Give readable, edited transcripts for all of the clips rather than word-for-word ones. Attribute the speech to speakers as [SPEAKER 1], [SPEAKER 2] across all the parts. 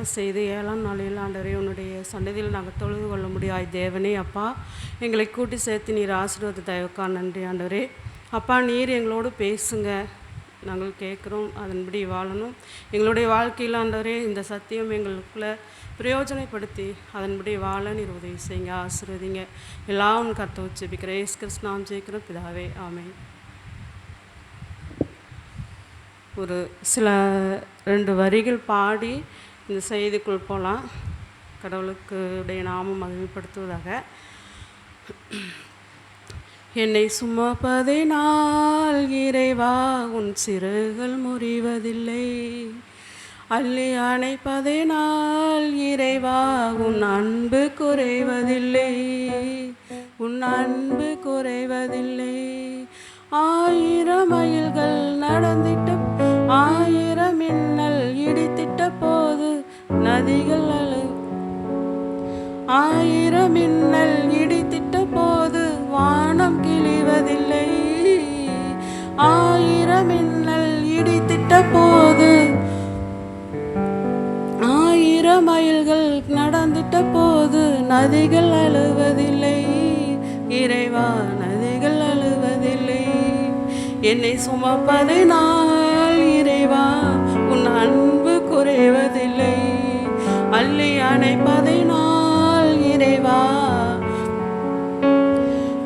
[SPEAKER 1] நல்ல செய்தி. 7ஆம் நாளில் ஆண்டவரே உன்னுடைய சன்னதியில் நாங்கள் தொழுது கொள்ள முடியாய் தேவனே அப்பா, எங்களை கூட்டி சேர்த்து நீர் ஆசீர்வாத தயவுக்கா நன்றி ஆண்டவரே. அப்பா, நீர் எங்களோடு பேசுங்க, நாங்கள் கேட்குறோம், அதன்படி வாழணும். எங்களுடைய வாழ்க்கையில் ஆண்டவரே இந்த சத்தியம் எங்களுக்குள்ளே பிரயோஜனப்படுத்தி அதன்படி வாழ நீர் உதவி செய்யுங்க, ஆசீர்வதிங்க. எல்லாம் கர்த்தர் ஜெபிக்கிறேன், இயேசு கிறிஸ்து நாமம் ஜெபிக்கிறோம் பிதாவே, ஆமென். ஒரு சில 2 வரிகள் பாடி இந்த செய்திக்குள் போகலாம். கடவுளுக்கு உடைய நாமம் மகிமைப்படுத்துவதாக. என்னை சுமப்பதினால் இறைவா உன் சிறுகள் முறிவதில்லை, அள்ளி அணைப்பதினால் இறைவா உன் அன்பு குறைவதில்லை, உன் அன்பு குறைவதில்லை. 1000 மைல்கள் நடந்திட்ட, 1000 மின்னல் இடித்திட்ட போது நதிகள் 1000 மின்னல் இடித்திட்ட போது வானம் கிழிவதில்லை, 1000 மின்னல் இடித்திட்ட போது 1000 மைல்கள் நடந்திட்ட போது நதிகள் அழுவதில்லை, இறைவா நதிகள் அழுவதில்லை. என்னை சுமப்பதினால் இறைவா உன் அன்பு குறைவதில்லை, அள்ளி அணைப்பதினால் இறைவா.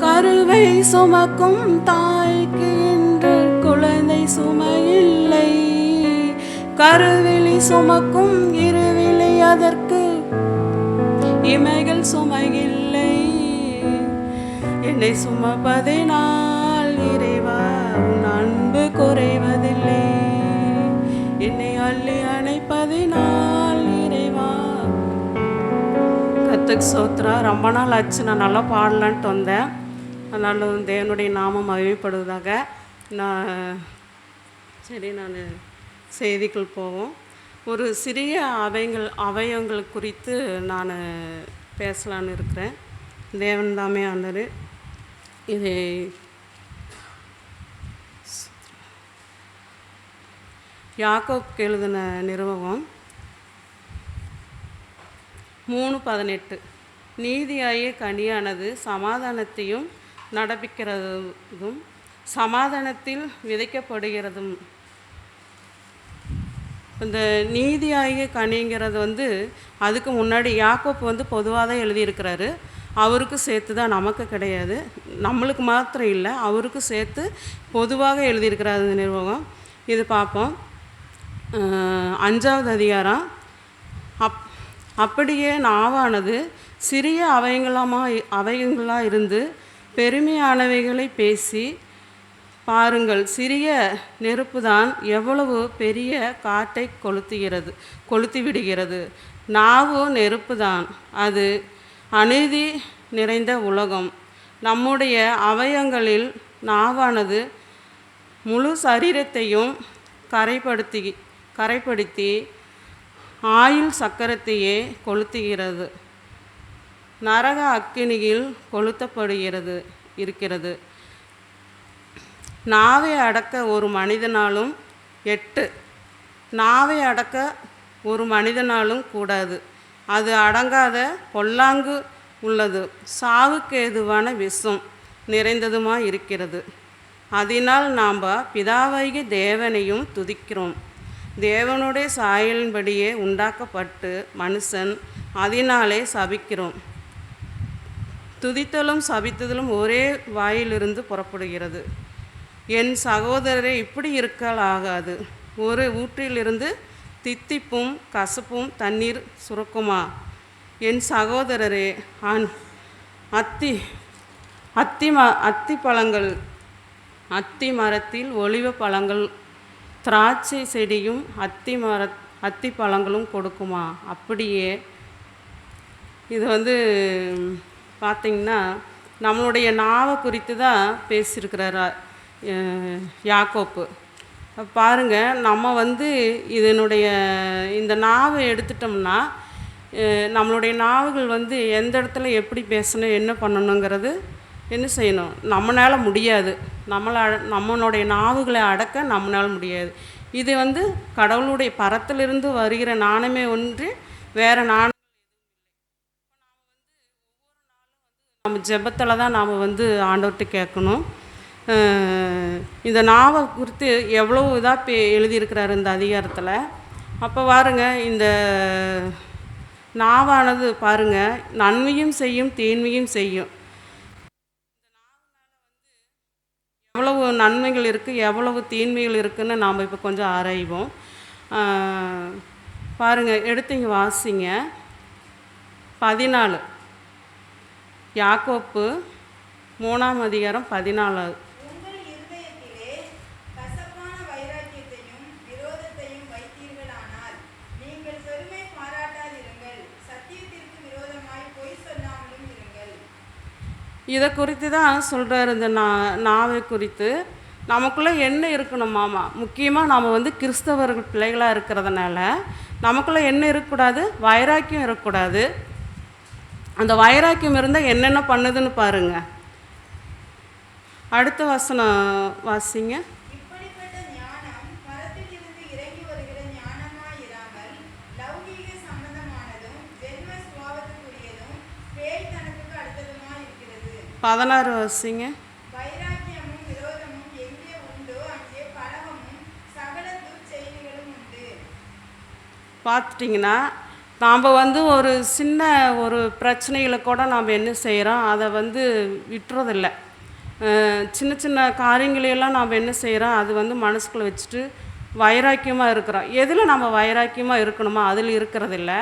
[SPEAKER 1] கருவை சுமக்கும் தாய்க்கு இன்று குழந்தை சுமையில்லை, கருவிழி சுமக்கும் இருவிழி அதற்கு இமைகள் சுமையில்லை. என்னை சுமப்பதினால் இறைவா உன் அன்பு குறைவதில்லை, என்னை அள்ளி அணைப்பதினால் இறைவா. கர்த்தருக்கு ஸ்தோத்திரம். ரொம்ப நாள் ஆச்சு நான் நல்லா பாடலான்ட்டு வந்தேன், அதனால தேவனுடைய நாமம் மகிமைப்படுவதாக. நான் செய்திக்குள் போவோம். ஒரு சிறிய அவயங்கள் குறித்து நான் பேசலான்னு இருக்கிறேன். தேவன் தாமே ஆண்டவர் இது யாக்கோபுக்கு எழுதின நிருபம் 3:18. நீதியாகிய கனியானது சமாதானத்தையும் நடப்பிக்கிறதும் சமாதானத்தில் விதைக்கப்படுகிறதும். இந்த நீதியாகிய கனிங்கிறது அதுக்கு முன்னாடி யாக்கோப்பு பொதுவாக தான் எழுதியிருக்கிறாரு. அவருக்கு சேர்த்து தான், நமக்கு கிடையாது, நம்மளுக்கு மாத்திரம் இல்லை, அவருக்கு சேர்த்து பொதுவாக எழுதியிருக்கிறார் இந்த நிறுவனம். இது பார்ப்போம். 5வது அதிகாரம். அப்படியே நாவானது சிறிய அவயங்களாக இருந்து பெருமையானவைகளை பேசி பாருங்கள், சிறிய நெருப்பு தான் எவ்வளவு பெரிய காட்டை கொளுத்தி விடுகிறது. நாவு நெருப்பு தான், அது அநீதி நிறைந்த உலகம். நம்முடைய அவயங்களில் நாவானது முழு சரீரத்தையும் கரைப்படுத்தி ஆயில் சக்கரத்தையே கொளுத்துகிறது, நரக அக்கினியில் கொளுத்தப்படுகிறது இருக்கிறது. நாவை அடக்க ஒரு மனிதனாலும் 8 நாவை அடக்க ஒரு மனிதனாலும் கூடாது, அது அடங்காத பொல்லாங்கு உள்ளது, சாவுக்கு ஏதுவான விஷம் நிறைந்ததுமாக இருக்கிறது. அதனால் நாம் பிதாவாகிய தேவனையும் துதிக்கிறோம். தேவனுடைய சாயலின்படியே உண்டாக்கப்பட்டு மனுஷன் அதனாலே சபிக்கிறோம். துதித்தலும் சபித்தலும் ஒரே வாயிலிருந்து புறப்படுகிறது. என் சகோதரரை இப்படி இருக்கல் ஆகாது. ஒரு ஊற்றிலிருந்து தித்திப்பும் கசப்பும் தண்ணீர் சுரக்குமா? என் சகோதரரே, அத்தி மரத்தில் ஒலிவ பழங்கள், திராட்சை செடியும் அத்தி பழங்களும் கொடுக்குமா? அப்படியே இது பார்த்திங்கன்னா நம்மளுடைய நாவை குறித்து தான் பேசியிருக்கிறார் யாக்கோப்பு. பாருங்கள், நம்ம இதனுடைய இந்த நாவை எடுத்துட்டோம்னா நம்மளுடைய நாவுகள் எந்த இடத்துல எப்படி பேசணும், என்ன பண்ணணுங்கிறது என்ன செய்யணும், நம்மளால் முடியாது. நம்மளுடைய நாவுகளை அடக்க நம்மளால் முடியாது. இது வந்து கடவுளுடைய பரத்திலிருந்து வருகிற ஞானமே ஒன்று, வேறு ஞானம் நம்ம ஜெபத்தில் தான் நாம் வந்து ஆண்டவர்கிட்ட கேட்கணும். இந்த நாவை குறித்து எவ்வளோ இதாக எழுதியிருக்கிறாரு இந்த அதிகாரத்தில். அப்போ பாருங்க, இந்த நாவானது பாருங்க நன்மையும் செய்யும் தீன்மையும் செய்யும். எவ்வளவு நன்மைகள் இருக்குது, எவ்வளவு தீன்மைகள் இருக்குதுன்னு நாம் இப்போ கொஞ்சம் ஆராய்வோம். பாருங்கள், எடுத்தீங்க வாசிங்க 14, யாக்கோப்பு 3ஆம் அதிகாரம் 14. இதை குறித்து தான் சொல்கிறார். இந்த நாவை குறித்து நமக்குள்ளே என்ன இருக்கணும் மாமா, முக்கியமாக நாம் வந்து கிறிஸ்தவர்கள் பிள்ளைகளாக இருக்கிறதுனால நமக்குள்ளே என்ன இருக்கக்கூடாது, வைராக்கியம் இருக்கக்கூடாது. அந்த வைராக்கியம் இருந்தால் என்னென்ன பண்ணுதுன்னு பாருங்கள். அடுத்த வசனம் வாசிங்க. பதினாறு வாசிங்க. பார்த்துட்டிங்கன்னா நாம் வந்து ஒரு சின்ன ஒரு பிரச்சனைகளை கூட நாம் என்ன செய்கிறோம், அதை வந்து விட்டுறதில்லை. சின்ன சின்ன காரியங்களையெல்லாம் நாம் என்ன செய்கிறோம், அது வந்து மனசுக்குள்ளே வச்சுட்டு வைராக்கியமாக இருக்கிறோம். எதில் நம்ம வைராக்கியமாக இருக்கணுமோ அதில் இருக்கிறதில்ல.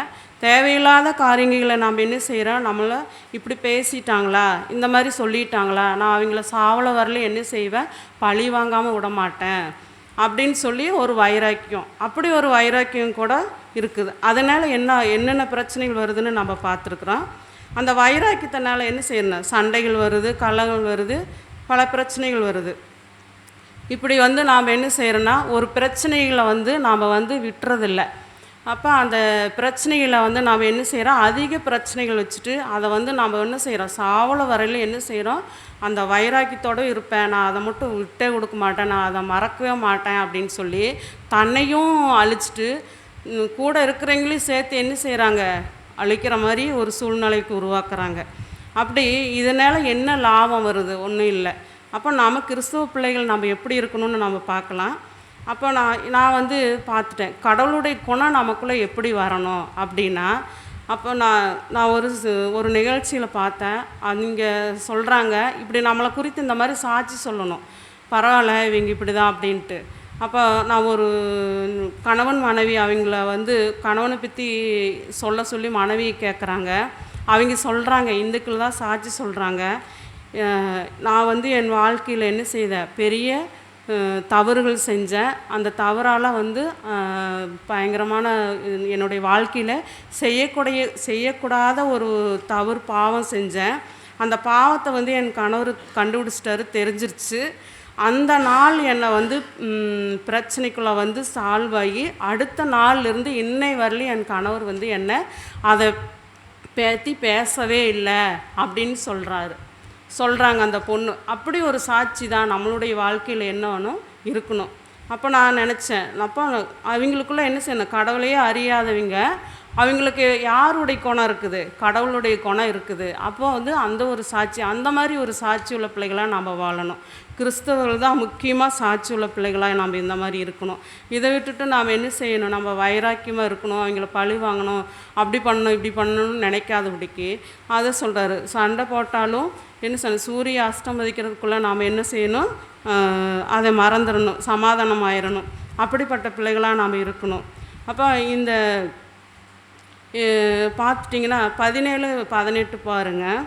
[SPEAKER 1] தேவையில்லாத காரியங்களை நாம் என்ன செய்கிறோம், நம்மளை இப்படி பேசிட்டாங்களா, இந்த மாதிரி சொல்லிட்டாங்களா, நான் அவங்கள சாவல வரல என்ன செய்வேன், பழி வாங்காமல் விட மாட்டேன் அப்படின்னு சொல்லி ஒரு வைராக்கியம், அப்படி ஒரு வைராக்கியம் கூட இருக்குது. அதனால் என்னென்ன பிரச்சனைகள் வருதுன்னு நம்ம பார்த்துருக்குறோம். அந்த வைராக்கியத்தினால என்ன செய்யணும், சண்டைகள் வருது, கலங்கள் வருது, பல பிரச்சனைகள் வருது. இப்படி வந்து நாம் என்ன செய்கிறோன்னா, ஒரு பிரச்சனைகளை வந்து நாம் வந்து விட்டுறதில்லை. அப்போ அந்த பிரச்சனைகளை வந்து நாம் என்ன செய்கிறோம், அதிக பிரச்சனைகள் வச்சுட்டு அதை வந்து நாம் என்ன செய்கிறோம், சாவல வரையிலும் என்ன செய்கிறோம், அந்த வைராக்கியத்தோடு இருப்பேன், நான் அதை மட்டும் விட்டே கொடுக்க மாட்டேன், நான் அதை மறக்கவே மாட்டேன் அப்படின்னு சொல்லி தன்னையும் அழிச்சிட்டு கூட இருக்கிறவங்களையும் சேர்த்து என்ன செய்கிறாங்க, அழிக்கிற மாதிரி ஒரு சூழ்நிலைக்கு உருவாக்குறாங்க. அப்படி இதனால் என்ன லாபம் வருது, ஒன்றும் இல்லை. அப்போ நம்ம கிறிஸ்துவ பிள்ளைகள் நம்ம எப்படி இருக்கணும்னு நம்ம பார்க்கலாம். அப்போ நான் வந்து பார்த்துட்டேன், கடவுளுடைய குணம் நமக்குள்ளே எப்படி வரணும் அப்படின்னா, அப்போ நான் ஒரு நிகழ்ச்சியில் பார்த்தேன். அவங்க சொல்கிறாங்க, இப்படி நம்மளை குறித்து இந்த மாதிரி சாட்சி சொல்லணும், பரவாயில்ல இவங்க இப்படி தான் அப்படின்ட்டு. அப்போ நான் ஒரு கணவன் மனைவி அவங்கள வந்து கணவனை பற்றி சொல்ல சொல்லி மனைவியை கேட்குறாங்க. அவங்க சொல்கிறாங்க, இந்துக்கள் தான் சாட்சி சொல்கிறாங்க, நான் வந்து என் வாழ்க்கையில் என்ன செய்தேன், பெரிய தவறுகள் செஞ்சேன். அந்த தவறால் வந்து பயங்கரமான என்னுடைய வாழ்க்கையில் செய்யக்கூடாத ஒரு தவறு பாவம் செஞ்சேன். அந்த பாவத்தை வந்து என் கணவர் கண்டுபிடிச்சிட்டாரு, தெரிஞ்சிருச்சு. அந்த நாள் என்னை வந்து பிரச்சனைக்குள்ளே வந்து சால்வ் ஆகி அடுத்த நாள்லேருந்து இன்னை வரலையும் என் கணவர் வந்து என்னை அதை பற்றி பேசவே இல்லை அப்படின்னு சொல்கிறாங்க அந்த பொண்ணு. அப்படி ஒரு சாட்சி தான் நம்மளுடைய வாழ்க்கையில் என்ன வேணும் இருக்கணும். அப்போ நான் நினச்சேன், அப்போ அவங்களுக்குள்ளே என்ன செய்யணும், கடவுளையே அறியாதவங்க அவங்களுக்கு யாருடைய குணம் இருக்குது, கடவுளுடைய குணம் இருக்குது. அப்போ வந்து அந்த ஒரு சாட்சி, அந்த மாதிரி ஒரு சாட்சி உள்ள பிள்ளைகளாக நம்ம வாழணும். கிறிஸ்தவர்கள் தான் முக்கியமாக சாட்சி உள்ள பிள்ளைகளாக நம்ம இந்த மாதிரி இருக்கணும். இதை விட்டுட்டு நாம் என்ன செய்யணும், நம்ம வைராக்கியமாக இருக்கணும், அவங்கள பழி வாங்கணும், அப்படி பண்ணணும் இப்படி பண்ணணும்னு நினைக்காதபடிக்கு அதை சொல்கிறாரு. சண்டை போட்டாலும் என்ன செய்யணும், சூரிய அஸ்தமதிக்கிறதுக்குள்ளே நாம் என்ன செய்யணும், அதை மறந்துடணும், சமாதானம் ஆயிடணும். அப்படிப்பட்ட பிள்ளைகளாக நாம் இருக்கணும். அப்போ இந்த பார்த்துட்டிங்கன்னா 17, 18 பாருங்கள்.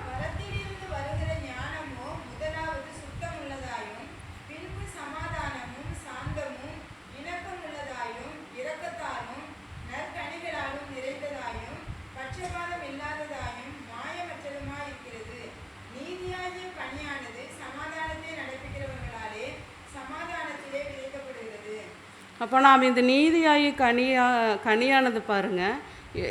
[SPEAKER 1] அப்போ நாம் இந்த நீதியாகி கனியானது பாருங்கள்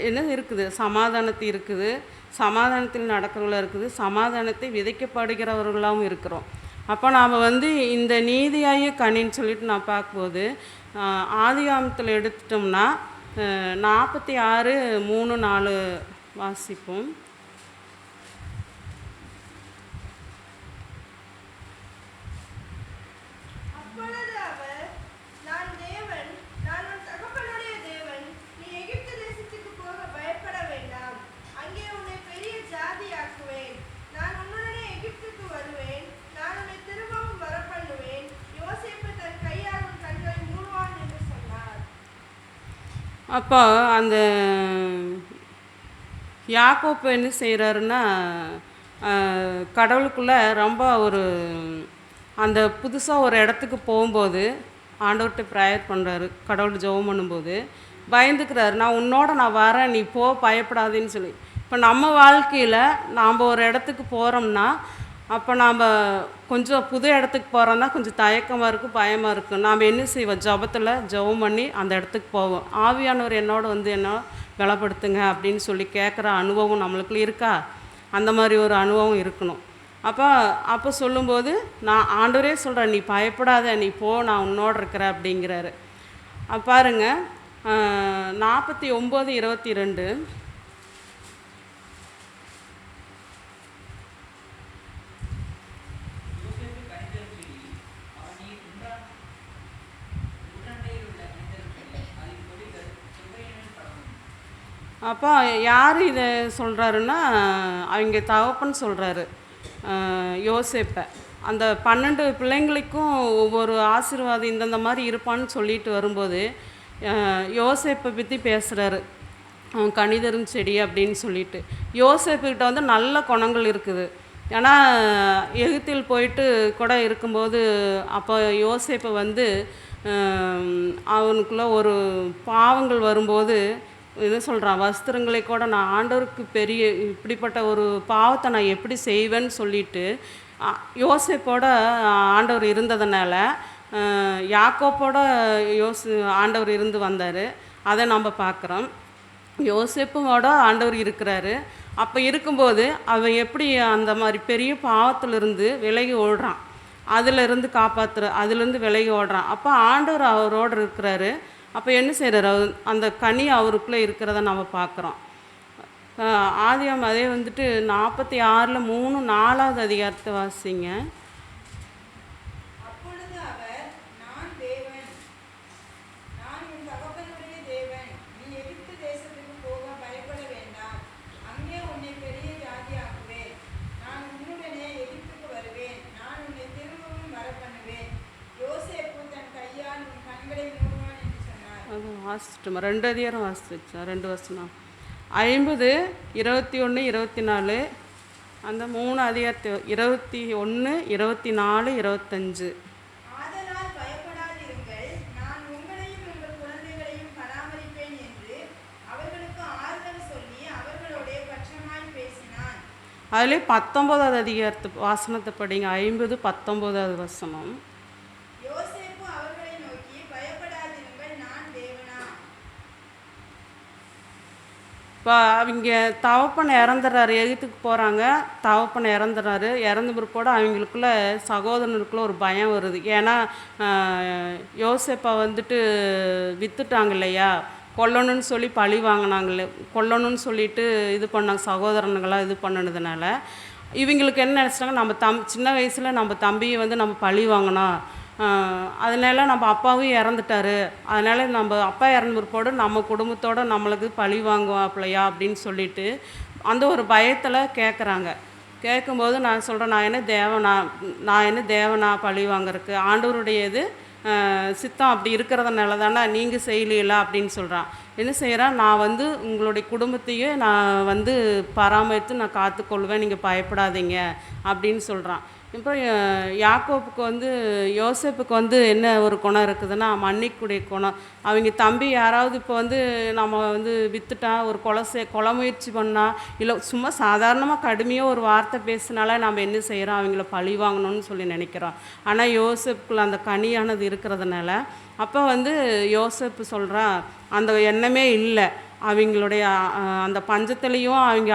[SPEAKER 1] என்ன இருக்குது, சமாதானத்தில் இருக்குது, சமாதானத்தில் நடக்கிறவர்களாக இருக்குது, சமாதானத்தை விதைக்கப்படுகிறவர்களாகவும் இருக்கிறோம். அப்போ நாம் வந்து இந்த நீதியாகிய கனின்னு சொல்லிட்டு நான் பார்க்கும்போது ஆதிகாமத்தில் எடுத்துட்டோம்னா 46:3-4 வாசிப்போம். அப்போ அந்த யாக்கோப்பு என்ன செய்கிறாருன்னா, கடவுளுக்குள்ளே ரொம்ப ஒரு அந்த புதுசாக ஒரு இடத்துக்கு போகும்போது ஆண்டவர்கிட்ட ப்ரேயர் பண்ணுறாரு. கடவுள் ஜெபம் பண்ணும்போது பயந்துக்கிறாரு, நான் உன்னோட நான் வரேன், நீ போ, பயப்படாதேன்னு சொல்லி. இப்போ நம்ம வாழ்க்கையில் நாம் ஒரு இடத்துக்கு போகிறோம்னா, அப்போ நாம் கொஞ்சம் புது இடத்துக்கு போகிறோன்னா கொஞ்சம் தயக்கமாக இருக்கும், பயமாக இருக்கும். நாம் என்ன செய்வோம்? ஜெபம் பண்ணி அந்த இடத்துக்கு போவோம். ஆவியானவர் என்னோட வந்து என்ன பலப்படுத்துங்க அப்படின்னு சொல்லி கேட்குற அனுபவம் நம்மளுக்குள்ள இருக்கா? அந்த மாதிரி ஒரு அனுபவம் இருக்கணும். அப்போ சொல்லும்போது நான் ஆண்டவரே சொல்கிறேன், நீ பயப்படாத, நீ போ, நான் உன்னோட இருக்கிறேன் அப்படிங்கிறாரு. பாருங்க 49:22. அப்போ யார் இதை சொல்கிறாருன்னா, அவங்க தகப்பன் சொல்கிறாரு யோசேப்பை. அந்த 12 பிள்ளைங்களுக்கும் ஒவ்வொரு ஆசீர்வாதம் இந்தந்த மாதிரி இருப்பான்னு சொல்லிட்டு வரும்போது யோசேப்பை பற்றி பேசுகிறாரு, கனிதரும் செடி அப்படின்னு சொல்லிட்டு. யோசேப்புக்கிட்ட வந்து நல்ல குணங்கள் இருக்குது. ஏன்னா எகிப்தில் போயிட்டு கூட இருக்கும்போது அப்போ யோசேப்பை வந்து அவனுக்குள்ள ஒரு பாவங்கள் வரும்போது என்ன சொல்கிறான், வஸ்திரங்களை கூட நான் ஆண்டவருக்கு பெரிய இப்படிப்பட்ட ஒரு பாவத்தை நான் எப்படி செய்வேன்னு சொல்லிட்டு யோசேப்போட ஆண்டவர் இருந்ததுனால யாக்கோப்போட ஆண்டவர் இருந்து வந்தார். அதை நம்ம பார்க்குறோம். யோசேப்போட ஆண்டவர் இருக்கிறாரு. அப்போ இருக்கும்போது அவன் எப்படி அந்த மாதிரி பெரிய பாவத்திலிருந்து விலகி ஓடுறான், அதிலிருந்து அதிலேருந்து விலகி ஓடுறான். அப்போ ஆண்டவர் அவரோடு இருக்கிறாரு. அப்போ என்ன செய்கிறார்? அந்த கனி அவருக்குள்ளே இருக்கிறத நம்ம பார்க்குறோம். ஆதியாகமம் அதே வந்துட்டு 46:3-4 அதிகாரத்தை வாசிங்க. அது வாசிச்சிட்டோமா? 2 அதிகாரம் வாசிச்சா? 2 வசனம் 50, 21, 24. அந்த 3 அதிகாரத்தை 21, 24, 25. அதிலே 19வது அதிகாரத்து வாசனத்தை படிங்க. 50, 19வது வசனம். இப்போ அவங்க தகப்பன் இறந்துடுறாரு, எகிப்துக்கு போகிறாங்க, தகப்பன் இறந்துடுறாரு. இறந்த பிற்பாடு அவங்களுக்குள்ள சகோதரனுக்குள்ள ஒரு பயம் வருது. ஏன்னா யோசேப்பை வந்துட்டு விற்றுட்டாங்க இல்லையா, கொல்லணும்னு சொல்லி பழி வாங்கினாங்களே, கொல்லணும்னு சொல்லிட்டு இது பண்ணாங்க, சகோதரனுங்களாம் இது பண்ணினதுனால இவங்களுக்கு என்ன நினச்சிட்டாங்க, நம்ம சின்ன வயசில் நம்ம தம்பியை வந்து நம்ம பழி வாங்கினோம், அதனால நம்ம அப்பாவும் இறந்துட்டாரு, அதனால் நம்ம அப்பா இறந்த பிற்பாடு நம்ம குடும்பத்தோடு நம்மளுக்கு பழி வாங்குவாப்பிலையா அப்படின்னு சொல்லிட்டு அந்த ஒரு பயத்தில் கேட்குறாங்க. கேட்கும்போது நான் சொல்கிறேன், நான் என்ன தேவனா பழி வாங்கறதுக்கு? ஆண்டவருடையது சித்தம் அப்படி இருக்கிறதுனால தானே நீங்கள் செய்யலீங்களா அப்படின்னு சொல்கிறான். என்ன செய்கிறான், நான் வந்து உங்களுடைய குடும்பத்தையே நான் வந்து பராமரித்து நான் காத்துக்கொள்வேன், நீங்கள் பயப்படாதீங்க அப்படின்னு சொல்கிறான். இப்போ யாக்கோப்புக்கு வந்து யோசேப்புக்கு வந்து என்ன ஒரு குணம் இருக்குதுன்னா, மன்னிக்கக்கூடிய குணம். அவங்க தம்பி யாராவது இப்போ வந்து நம்ம வந்து விற்றுட்டா, ஒரு கொலை முயற்சி பண்ணால், இல்லை சும்மா சாதாரணமாக கடுமையாக ஒரு வார்த்தை பேசினால நம்ம என்ன செய்கிறோம், அவங்கள பழி வாங்கணும்னு சொல்லி நினைக்கிறோம். ஆனால் யோசேப்புக்குள்ள அந்த கனியானது இருக்கிறதுனால அப்போ வந்து யோசேப்பு சொல்கிறான், அந்த எண்ணமே இல்லை, அவங்களுடைய அந்த பஞ்சத்துலேயும் அவங்க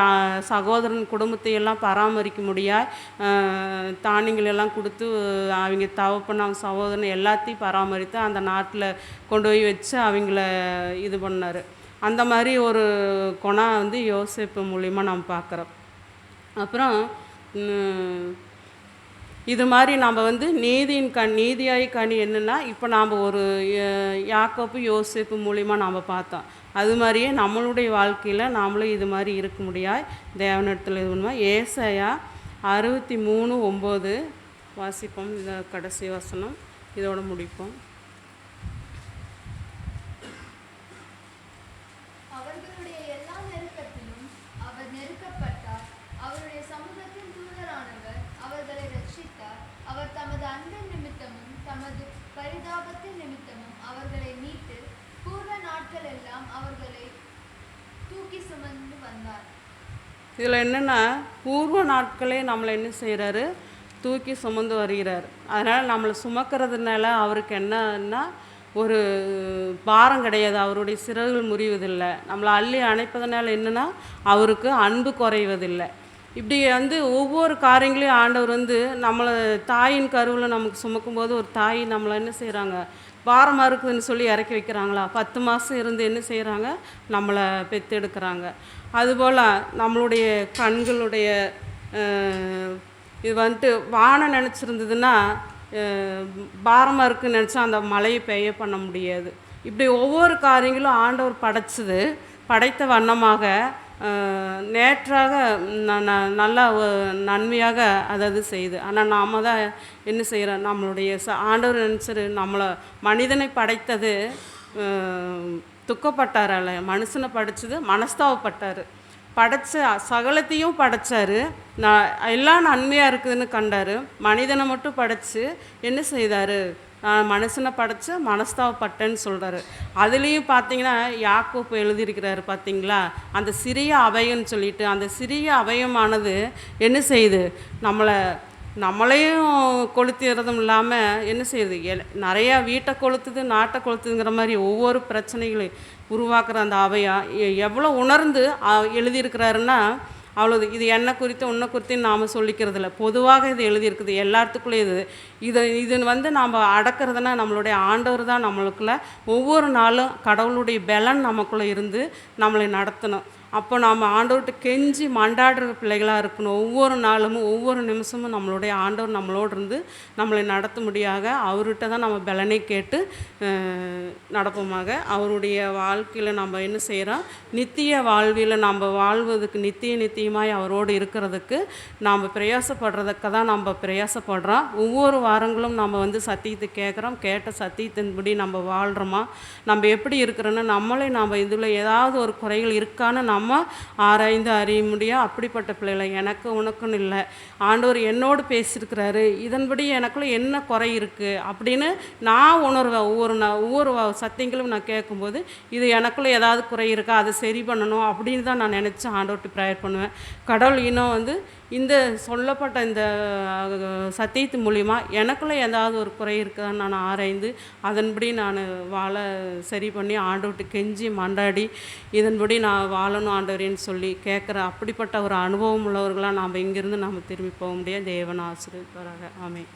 [SPEAKER 1] சகோதரன் குடும்பத்தையெல்லாம் பராமரிக்க முடியாது, தானியங்கள் எல்லாம் கொடுத்து அவங்க தகப்பன் அவங்க சகோதரன் எல்லாத்தையும் பராமரித்து அந்த நாட்டில் கொண்டு போய் வச்சு அவங்கள இது பண்ணார். அந்த மாதிரி ஒரு குணம் வந்து யோசேப்பு மூலிமா நம்ம பார்க்குறோம். அப்புறம் இது மாதிரி நம்ம வந்து நீதியாய் கனி என்னென்னா, இப்போ நாம் ஒரு யாக்கோப்பு யோசேப்பு மூலிமா நாம் பார்த்தோம். அது மாதிரியே நம்மளுடைய வாழ்க்கையில் நாமளும் இது மாதிரி இருக்க முடியாது. தேவனிடத்தில் இது பண்ணுவோம். ஏசாயா 63:9 வாசிப்போம். இதை கடைசி வசனம், இதோட முடிப்போம். இதில் என்னென்னா, பூர்வ நாட்களே நம்மளை என்ன செய்கிறாரு, தூக்கி சுமந்து வருகிறார். அதனால் நம்மளை சுமக்கிறதுனால அவருக்கு என்னன்னா ஒரு பாரம் கிடையாது, அவருடைய சிறகுகள் முறிவதில்லை. நம்மளை அள்ளி அணைப்பதனால என்னென்னா அவருக்கு அன்பு குறைவதில்லை. இப்படி வந்து ஒவ்வொரு காரியங்களையும் ஆண்டவர் வந்து நம்மளை தாயின் கருவில் நமக்கு சுமக்கும்போது ஒரு தாய் நம்மளை என்ன செய்கிறாங்க, பாரமாக இருக்குதுன்னு சொல்லி இறக்கி வைக்கிறாங்களா, 10 மாதம் இருந்து என்ன செய்கிறாங்க, நம்மளை பெற்றெடுக்கிறாங்க. அதுபோல் நம்மளுடைய கண்களுடைய இது வந்துட்டு வானம் நினச்சிருந்ததுன்னா பாரமாக இருக்குதுன்னு நினச்சா அந்த மழையை பெய்ய பண்ண முடியாது. இப்படி ஒவ்வொரு காரியங்களும் ஆண்டவர் படைத்த வண்ணமாக நேற்றாக நல்லா நன்மையாக அதாவது செய்யுது. ஆனால் நாம் தான் என்ன செய்கிறோம், நம்மளுடைய ஆண்டவர் நினச்சிரு நம்மளை மனிதனை படைத்தது துக்கப்பட்டார், அல்ல மனுஷனை படைச்சது மனஸ்தாவப்பட்டார். படைத்த சகலத்தையும் படைத்தார், எல்லாம் நன்மையாக இருக்குதுன்னு கண்டார். மனிதனை மட்டும் படைத்து என்ன செய்தார், மனுஷனை படைத்து மனஸ்தாவப்பட்டேன்னு சொல்கிறாரு. அதுலேயும் பார்த்தீங்கன்னா யாக்கோப்பு எழுதியிருக்கிறாரு பார்த்தீங்களா, அந்த சிறிய அவையன்னு சொல்லிட்டு, அந்த சிறிய அவையமானது என்ன செய்யுது, நம்மளையும் கொளுத்துறதும் இல்லாமல் என்ன செய்யுது, நிறையா வீட்டை கொளுத்துது நாட்டை கொளுத்துதுங்கிற மாதிரி ஒவ்வொரு பிரச்சனைகளையும் உருவாக்குற அந்த அவையா எவ்வளோ உணர்ந்து எழுதியிருக்கிறாருன்னா அவ்வளோது. இது என்னை குறித்து உன்னை குறித்துன்னு நாம் சொல்லிக்கிறதில்ல, பொதுவாக இது எழுதியிருக்குது எல்லாத்துக்குள்ளே. இது வந்து நாம் அடக்கிறதுனா நம்மளுடைய ஆண்டவர் தான் நம்மளுக்குள்ளே ஒவ்வொரு நாளும் கடவுளுடைய பலன் நமக்குள்ளே இருந்து நம்மளை நடத்தணும். அப்போ நாம் ஆண்டவர்கிட்ட கெஞ்சி மண்டாடுற பிள்ளைகளாக இருக்கணும். ஒவ்வொரு நாளும் ஒவ்வொரு நிமிஷமும் நம்மளுடைய ஆண்டவர் நம்மளோடு இருந்து நம்மளை நடத்த முடியாக அவர்கிட்ட தான் நம்ம பலனை கேட்டு நடப்போமாக. அவருடைய வாழ்க்கையில் நம்ம என்ன செய்கிறோம், நித்திய வாழ்வில் நம்ம வாழ்வதுக்கு நித்தியமாய் அவரோடு இருக்கிறதுக்கு நாம் பிரயாசப்படுறதுக்கு தான் நம்ம பிரயாசப்படுறோம். ஒவ்வொரு வாரங்களும் நம்ம வந்து சத்தியத்தை கேட்குறோம், கேட்ட சத்தியத்தின்படி நம்ம வாழ்கிறோமா, நம்ம எப்படி இருக்கிறோன்னா நம்மளே நாம் இதில் ஏதாவது ஒரு குறைகள் இருக்கான்னு நம்ம ஆராய்ந்து அறிய முடியும். அப்படிப்பட்ட பிள்ளைகளை எனக்கு உனக்குன்னு இல்லை, ஆண்டவர் என்னோடு பேசியிருக்கிறாரு, இதன்படி எனக்குள்ள என்ன குறை இருக்குது அப்படின்னு நான் உணர்வேன். ஒவ்வொரு சத்தியங்களும் நான் கேட்கும்போது இது எனக்குள்ளே ஏதாவது குறை இருக்கா, அதை சரி பண்ணணும் அப்படின்னு தான் நான் நினச்சி ஆண்டவர்கிட்ட ப்ரேயர் பண்ணுவேன். கடவுள் இன்னும் வந்து இந்த சொல்லப்பட்ட இந்த சத்தியத்து மூலிமா எனக்குள்ளே ஏதாவது ஒரு குறை இருக்குதான்னு நான் ஆராய்ந்து அதன்படி நான் வாழ சரி பண்ணி ஆண்டவர்கிட்ட கெஞ்சி மண்டாடி இதன்படி நான் வாழணும் ஆண்டவரேன்னு சொல்லி கேட்குற அப்படிப்பட்ட ஒரு அனுபவம் உள்ளவர்களாக நாம் இங்கேருந்து நாம் திரும்பி போக முடியாது. தேவன் ஆசீர்வதிப்பாராக. ஆமென்.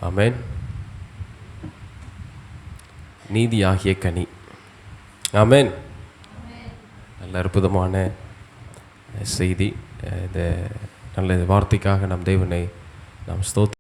[SPEAKER 2] ஆமென். நீதியாகிய கனி. ஆமென். நல்ல அற்புதமான செய்தி. இந்த நல்ல வார்த்தைக்காக நம் தேவனை நாம் ஸ்தோத்திரம்.